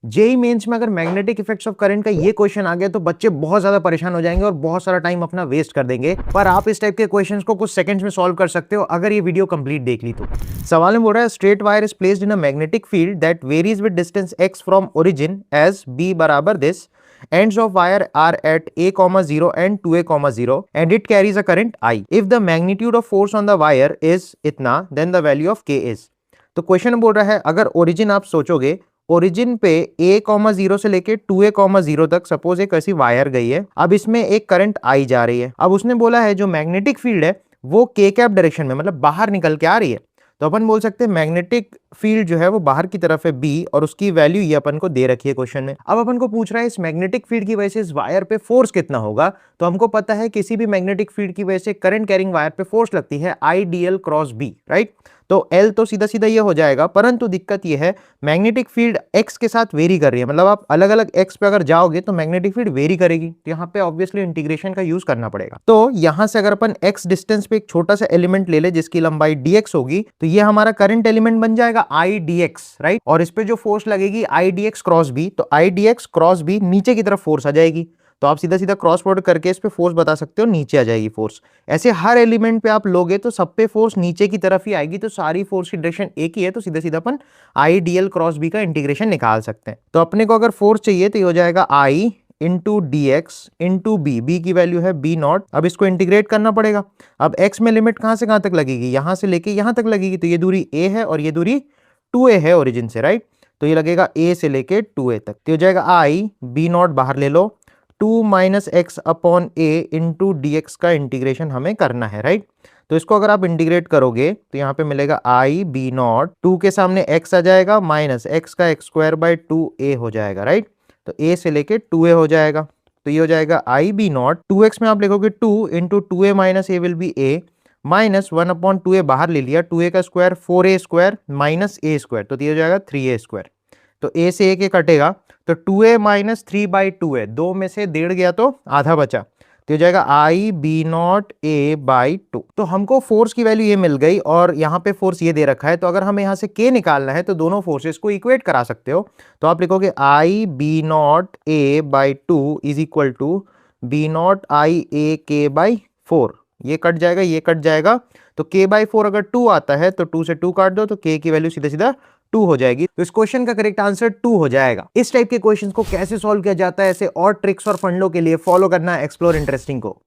JEE mains में अगर magnetic effects of current का ये क्वेश्चन आ गया तो बच्चे बहुत ज्यादा परेशान हो जाएंगे और बहुत सारा टाइम अपना वेस्ट कर देंगे, पर आप इस टाइप के क्वेश्चंस को कुछ सेकंड्स में सॉल्व कर सकते हो अगर ये वीडियो कंप्लीट देख ली तो। सवाल में बोल रहा है straight wire is placed in a magnetic field that varies with distance x from origin as b बराबर this, ends of wire are at a, 0 and 2a, 0 and it carries a current I. If the magnitude of force on the wire is इतना, then the value of k is. तो question बोल रहा है अगर origin आप सोचोगे, origin पे a, 0 से लेके 2a, 0 तक सपोज एक ऐसी वायर गई है, अब इसमें एक करंट आई जा रही है। अब उसने बोला है जो मैग्नेटिक फील्ड है वो के कैप डायरेक्शन में मतलब बाहर निकल के आ रही है, तो अपन बोल सकते हैं मैग्नेटिक फील्ड जो है वो बाहर की तरफ है बी और उसकी वैल्यू ये अपन को दे रखी है क्वेश्चन में। अब अपन को पूछ रहा है इस मैग्नेटिक फील्ड की वजह से इस वायर पे फोर्स कितना होगा, तो हमको पता है किसी भी मैग्नेटिक फील्ड की वजह से करंट कैरिंग वायर पे फोर्स लगती है I D L cross B, right. तो L तो सीधा सीधा ये हो जाएगा, परंतु दिक्कत ये है मैग्नेटिक फील्ड x के साथ वेरी कर रही है, मतलब आप अलग अलग x पे अगर जाओगे तो मैग्नेटिक फील्ड वेरी करेगी, तो यहाँ पे ऑब्वियसली इंटीग्रेशन का यूज करना पड़ेगा। तो यहाँ से अगर अपन x डिस्टेंस पे एक छोटा सा एलिमेंट ले ले जिसकी लंबाई dx होगी, तो ये हमारा करंट एलिमेंट बन जाएगा आई डी एक्स, राइट। और इस पे जो फोर्स लगेगी i d x cross b, तो i d x cross b नीचे की तरफ फोर्स आ जाएगी, तो आप सीधा सीधा क्रॉस प्रोडक्ट करके इस पे फोर्स बता सकते हो, नीचे आ जाएगी फोर्स। ऐसे हर एलिमेंट पे आप लोगे तो सब पे फोर्स नीचे की तरफ ही आएगी, तो सारी फोर्स की डायरेक्शन एक ही है, तो सीधा सीधा अपन i D L cross b का इंटीग्रेशन निकाल सकते हैं। तो अपने को अगर फोर्स चाहिए तो ये हो जाएगा i into d x into b, b की वैल्यू है बी नॉट। अब इसको इंटीग्रेट करना पड़ेगा। अब एक्स में लिमिट कहां से कहां तक लगेगी, यहां से लेके यहां तक लगेगी, तो ये दूरी ए है और ये दूरी 2a है ओरिजिन से, राइट। तो ये लगेगा a से लेके 2a तक, तो हो जाएगा आई बी नॉट बाहर ले लो, 2 माइनस एक्स अपॉन ए इंटू डी एक्स का इंटीग्रेशन हमें करना है, राइट। तो इसको अगर आप इंटीग्रेट करोगे तो यहाँ पे मिलेगा आई बी नॉट, 2 के सामने x आ जाएगा माइनस एक्स का एक्स स्क्वायर बाई 2a हो जाएगा, राइट। तो a से लेके 2a हो जाएगा, तो ये हो जाएगा आई बी नॉट, 2x में आप लिखोगे 2 into 2a minus A will be a minus 1 upon 2a बाहर ले लिया, 2a का square 4a square minus a square, तो ये हो जाएगा 3a स्क्वायर। तो a से a के कटेगा तो 2a माइनस 3/2a, 2 में से 1.5 गया तो आधा बचा, तो हो जाएगा आई बी नॉट a बाई 2। तो हमको फोर्स की वैल्यू ये मिल गई और यहाँ पे फोर्स ये दे रखा है, तो अगर हमें यहाँ से k निकालना है तो दोनों फोर्सेस को इक्वेट करा सकते हो। तो आप लिखोगे i b not a by 2 is equal to b not i a के बाई 4, ये कट जाएगा ये कट जाएगा, तो k बाई 4 अगर 2 आता है तो 2 से 2 काट दो, तो k की वैल्यू सीधा सीधा 2 हो जाएगी। तो इस क्वेश्चन का करेक्ट आंसर 2 हो जाएगा। इस टाइप के क्वेश्चंस को कैसे सॉल्व किया जाता है, ऐसे और ट्रिक्स और फंडों के लिए फॉलो करना एक्सप्लोर इंटरेस्टिंग को।